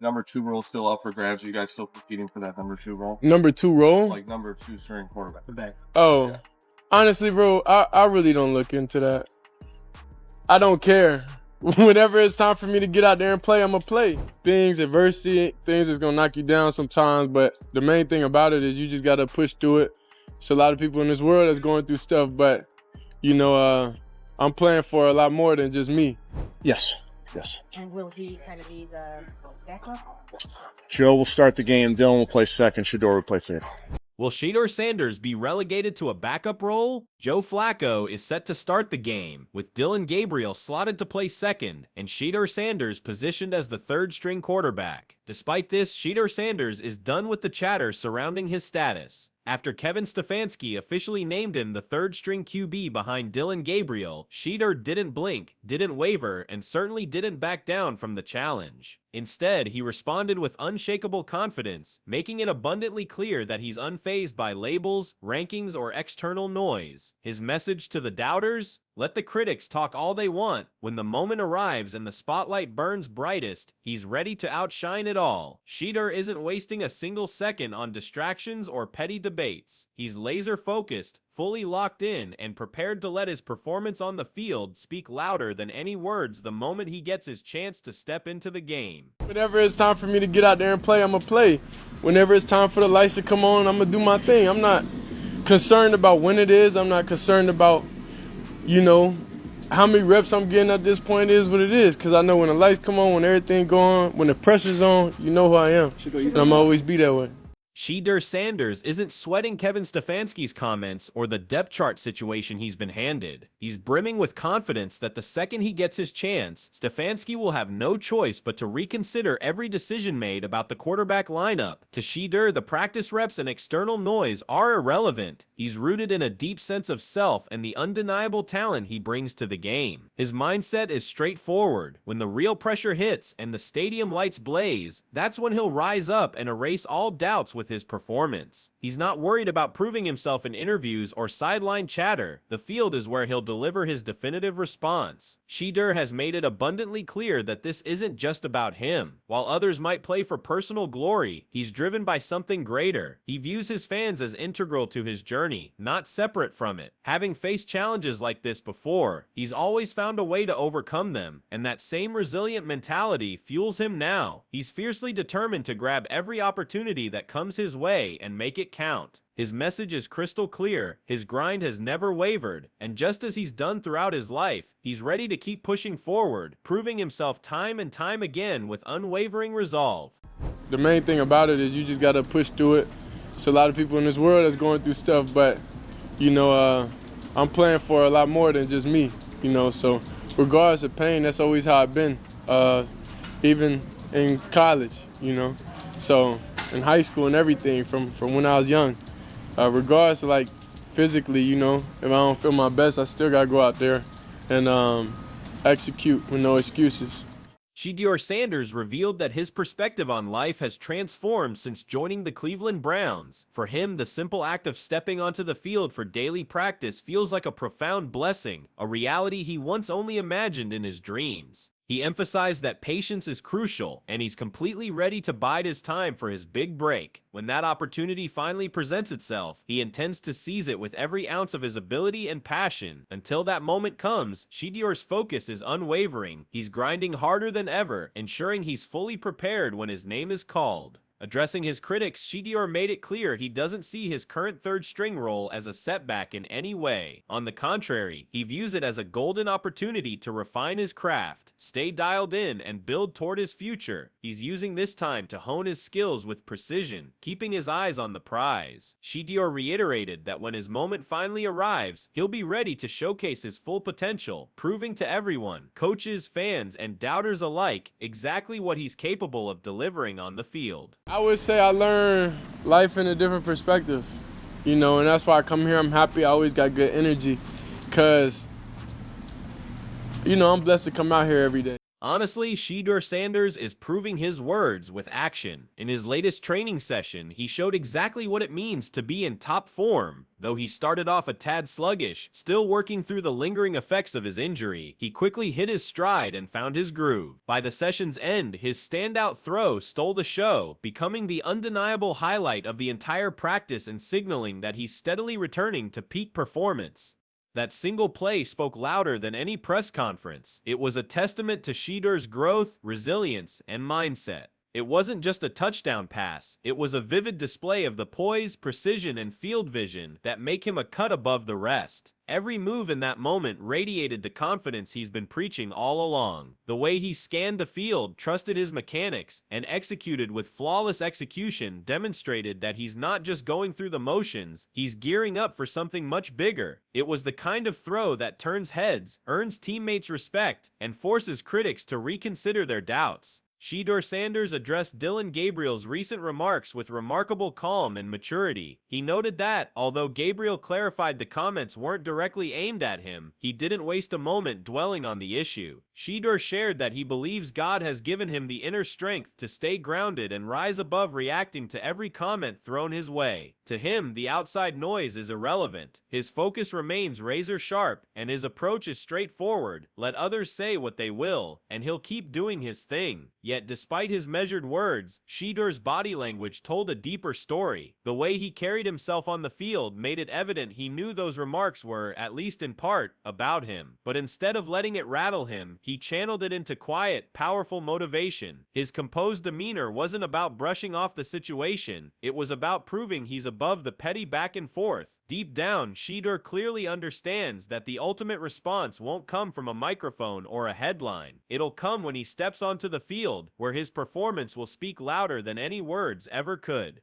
number 2 role still up for grabs? Are you guys still competing for that number 2 role? Number 2 role? Like number 2 string quarterback. The back. Oh, Yeah. honestly, bro, I really don't look into that. I don't care. Whenever it's time for me to get out there and play, I'm going to play. Adversity, things is going to knock you down sometimes, but the main thing about it is you just got to push through it. There's a lot of people in this world that's going through stuff, but, I'm playing for a lot more than just me. Yes. And will he kind of be the backup? Joe will start the game. Dylan will play second. Shedeur will play third. Will Shedeur Sanders be relegated to a backup role? Joe Flacco is set to start the game, with Dillon Gabriel slotted to play second and Shedeur Sanders positioned as the third-string quarterback. Despite this, Shedeur Sanders is done with the chatter surrounding his status. After Kevin Stefanski officially named him the third-string QB behind Dillon Gabriel, Shedeur didn't blink, didn't waver, and certainly didn't back down from the challenge. Instead, he responded with unshakable confidence, making it abundantly clear that he's unfazed by labels, rankings, or external noise. His message to the doubters? Let the critics talk all they want. When the moment arrives and the spotlight burns brightest, he's ready to outshine it all. Shedeur isn't wasting a single second on distractions or petty debates. He's laser-focused, fully locked in, and prepared to let his performance on the field speak louder than any words the moment he gets his chance to step into the game. Whenever it's time for me to get out there and play, I'm going to play. Whenever it's time for the lights to come on, I'm going to do my thing. I'm not concerned about when it is. I'm not concerned about, how many reps I'm getting at this point is what it is. Because I know when the lights come on, when everything go on, when the pressure's on, you know who I am. And I'm always be that way. Shedeur Sanders isn't sweating Kevin Stefanski's comments or the depth chart situation he's been handed. He's brimming with confidence that the second he gets his chance, Stefanski will have no choice but to reconsider every decision made about the quarterback lineup. To Shedeur, the practice reps and external noise are irrelevant. He's rooted in a deep sense of self and the undeniable talent he brings to the game. His mindset is straightforward. When the real pressure hits and the stadium lights blaze, that's when he'll rise up and erase all doubts with his performance. He's not worried about proving himself in interviews or sideline chatter. The field is where he'll deliver his definitive response. Shedeur has made it abundantly clear that this isn't just about him. While others might play for personal glory, he's driven by something greater. He views his fans as integral to his journey, not separate from it. Having faced challenges like this before, he's always found a way to overcome them, and that same resilient mentality fuels him now. He's fiercely determined to grab every opportunity that comes his way and make it count. His message is crystal clear, his grind has never wavered, and just as he's done throughout his life, he's ready to keep pushing forward, proving himself time and time again with unwavering resolve. The main thing about it is you just got to push through it. There's a lot of people in this world that's going through stuff, but, I'm playing for a lot more than just me, so regardless of pain, that's always how I've been, even in college, so in high school and everything from when I was young. Regardless of physically, if I don't feel my best, I still gotta go out there and execute with no excuses. Shedeur Sanders revealed that his perspective on life has transformed since joining the Cleveland Browns. For him, the simple act of stepping onto the field for daily practice feels like a profound blessing, a reality he once only imagined in his dreams. He emphasized that patience is crucial, and he's completely ready to bide his time for his big break. When that opportunity finally presents itself, he intends to seize it with every ounce of his ability and passion. Until that moment comes, Shedeur's focus is unwavering. He's grinding harder than ever, ensuring he's fully prepared when his name is called. Addressing his critics, Shedeur made it clear he doesn't see his current third-string role as a setback in any way. On the contrary, he views it as a golden opportunity to refine his craft, stay dialed in, and build toward his future. He's using this time to hone his skills with precision, keeping his eyes on the prize. Shedeur reiterated that when his moment finally arrives, he'll be ready to showcase his full potential, proving to everyone, coaches, fans, and doubters alike, exactly what he's capable of delivering on the field. I would say I learned life in a different perspective, and that's why I come here. I'm happy. I always got good energy because, I'm blessed to come out here every day. Honestly, Shedeur Sanders is proving his words with action. In his latest training session, he showed exactly what it means to be in top form. Though he started off a tad sluggish, still working through the lingering effects of his injury, he quickly hit his stride and found his groove. By the session's end, his standout throw stole the show, becoming the undeniable highlight of the entire practice and signaling that he's steadily returning to peak performance. That single play spoke louder than any press conference. It was a testament to Shedeur's growth, resilience, and mindset. It wasn't just a touchdown pass, it was a vivid display of the poise, precision, and field vision that make him a cut above the rest. Every move in that moment radiated the confidence he's been preaching all along. The way he scanned the field, trusted his mechanics, and executed with flawless execution demonstrated that he's not just going through the motions, he's gearing up for something much bigger. It was the kind of throw that turns heads, earns teammates' respect, and forces critics to reconsider their doubts. Shedeur Sanders addressed Dillon Gabriel's recent remarks with remarkable calm and maturity. He noted that, although Gabriel clarified the comments weren't directly aimed at him, he didn't waste a moment dwelling on the issue. Shedeur shared that he believes God has given him the inner strength to stay grounded and rise above reacting to every comment thrown his way. To him, the outside noise is irrelevant. His focus remains razor sharp, and his approach is straightforward. Let others say what they will, and he'll keep doing his thing. Yet despite his measured words, Shedeur's body language told a deeper story. The way he carried himself on the field made it evident he knew those remarks were, at least in part, about him. But instead of letting it rattle him, he channeled it into quiet, powerful motivation. His composed demeanor wasn't about brushing off the situation, it was about proving he's above the petty back and forth. Deep down, Shedeur clearly understands that the ultimate response won't come from a microphone or a headline. It'll come when he steps onto the field, where his performance will speak louder than any words ever could.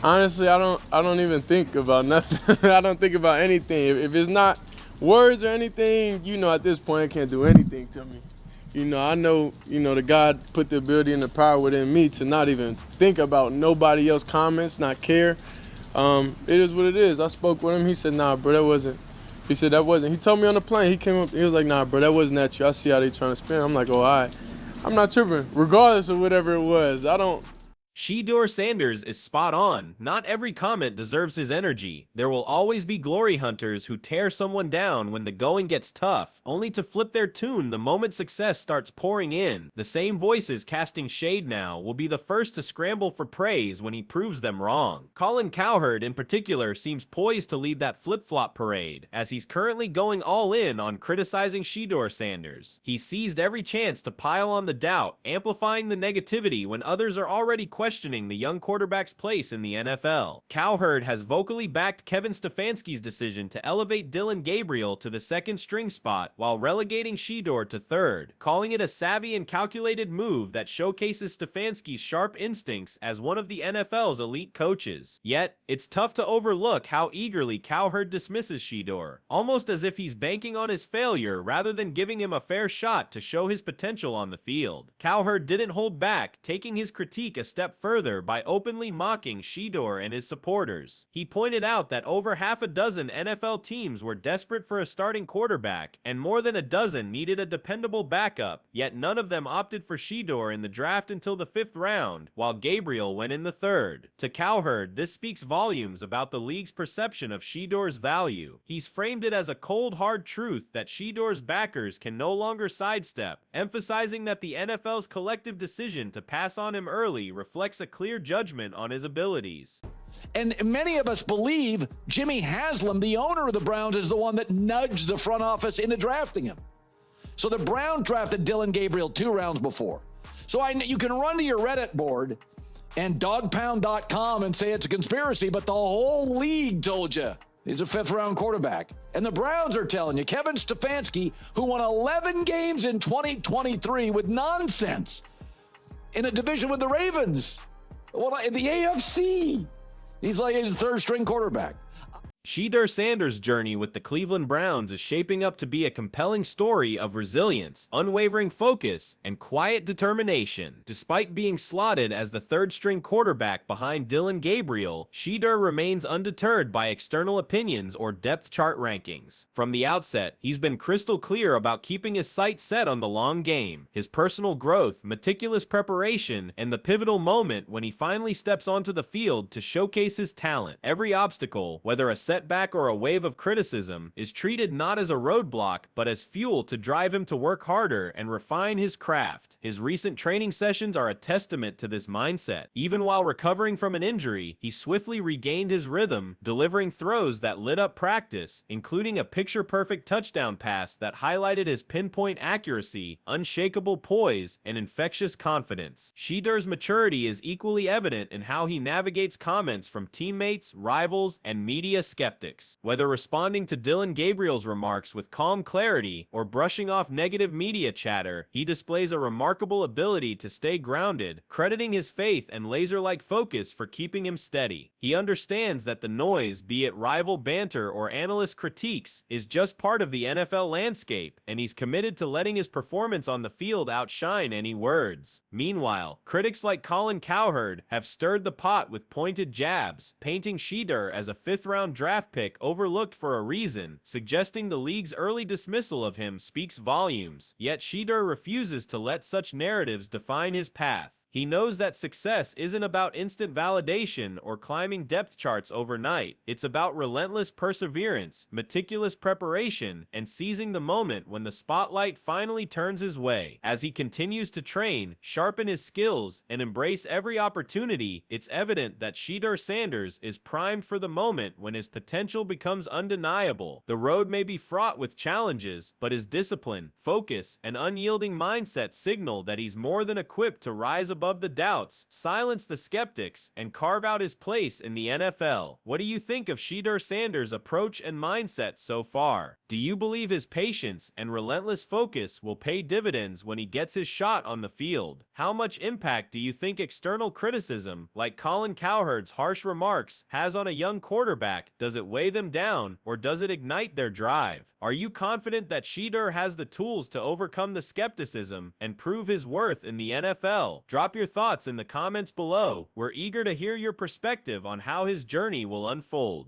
Honestly, I don't even think about nothing. I don't think about anything. If it's not words or anything, at this point, it can't do anything to me. I know, the God put the ability and the power within me to not even think about nobody else's comments, not care. It is what it is. I spoke with him. He said, nah, bro, that wasn't. He said, that wasn't. He told me on the plane. He came up. He was like, nah, bro, that wasn't at you. I see how they trying to spin. I'm like, oh, all right. I'm not tripping. Regardless of whatever it was, Shedeur Sanders is spot on. Not every comment deserves his energy. There will always be glory hunters who tear someone down when the going gets tough, only to flip their tune the moment success starts pouring in. The same voices casting shade now will be the first to scramble for praise when he proves them wrong. Colin Cowherd in particular seems poised to lead that flip-flop parade, as he's currently going all in on criticizing Shedeur Sanders. He seized every chance to pile on the doubt, amplifying the negativity when others are already questioning the young quarterback's place in the NFL. Cowherd has vocally backed Kevin Stefanski's decision to elevate Dillon Gabriel to the second string spot while relegating Shedeur to third, calling it a savvy and calculated move that showcases Stefanski's sharp instincts as one of the NFL's elite coaches. Yet, it's tough to overlook how eagerly Cowherd dismisses Shedeur, almost as if he's banking on his failure rather than giving him a fair shot to show his potential on the field. Cowherd didn't hold back, taking his critique a step further by openly mocking Shedeur and his supporters. He pointed out that over half a dozen NFL teams were desperate for a starting quarterback, and more than a dozen needed a dependable backup, yet none of them opted for Shedeur in the draft until the 5th round, while Gabriel went in the 3rd. To Cowherd, this speaks volumes about the league's perception of Shedeur's value. He's framed it as a cold, hard truth that Shedeur's backers can no longer sidestep, emphasizing that the NFL's collective decision to pass on him early reflects a clear judgment on his abilities. And many of us believe Jimmy Haslam, the owner of the Browns, is the one that nudged the front office into drafting him. So the Browns drafted Dillon Gabriel 2 rounds before. So you can run to your Reddit board and dogpound.com and say it's a conspiracy, but the whole league told you he's a 5th-round quarterback. And the Browns are telling you, Kevin Stefanski, who won 11 games in 2023 with nonsense, in a division with the Ravens, in the AFC. He's like his 3rd-string quarterback. Shedeur Sanders' journey with the Cleveland Browns is shaping up to be a compelling story of resilience, unwavering focus, and quiet determination. Despite being slotted as the third-string quarterback behind Dillon Gabriel, Shedeur remains undeterred by external opinions or depth chart rankings. From the outset, he's been crystal clear about keeping his sights set on the long game, his personal growth, meticulous preparation, and the pivotal moment when he finally steps onto the field to showcase his talent. Every obstacle, whether a setback or a wave of criticism, is treated not as a roadblock, but as fuel to drive him to work harder and refine his craft. His recent training sessions are a testament to this mindset. Even while recovering from an injury, he swiftly regained his rhythm, delivering throws that lit up practice, including a picture-perfect touchdown pass that highlighted his pinpoint accuracy, unshakable poise, and infectious confidence. Shedeur's maturity is equally evident in how he navigates comments from teammates, rivals, and media skeptics. Whether responding to Dillon Gabriel's remarks with calm clarity or brushing off negative media chatter, he displays a remarkable ability to stay grounded, crediting his faith and laser-like focus for keeping him steady. He understands that the noise, be it rival banter or analyst critiques, is just part of the NFL landscape, and he's committed to letting his performance on the field outshine any words. Meanwhile, critics like Colin Cowherd have stirred the pot with pointed jabs, painting Shedeur as a fifth-round draft pick overlooked for a reason, suggesting the league's early dismissal of him speaks volumes. Yet Shedeur refuses to let such narratives define his path. He knows that success isn't about instant validation or climbing depth charts overnight. It's about relentless perseverance, meticulous preparation, and seizing the moment when the spotlight finally turns his way. As he continues to train, sharpen his skills, and embrace every opportunity, it's evident that Shedeur Sanders is primed for the moment when his potential becomes undeniable. The road may be fraught with challenges, but his discipline, focus, and unyielding mindset signal that he's more than equipped to rise above the doubts, silence the skeptics, and carve out his place in the NFL. What do you think of Shedeur Sanders' approach and mindset so far? Do you believe his patience and relentless focus will pay dividends when he gets his shot on the field? How much impact do you think external criticism, like Colin Cowherd's harsh remarks, has on a young quarterback? Does it weigh them down, or does it ignite their drive? Are you confident that Shedeur has the tools to overcome the skepticism and prove his worth in the NFL? Drop your thoughts in the comments below. We're eager to hear your perspective on how his journey will unfold.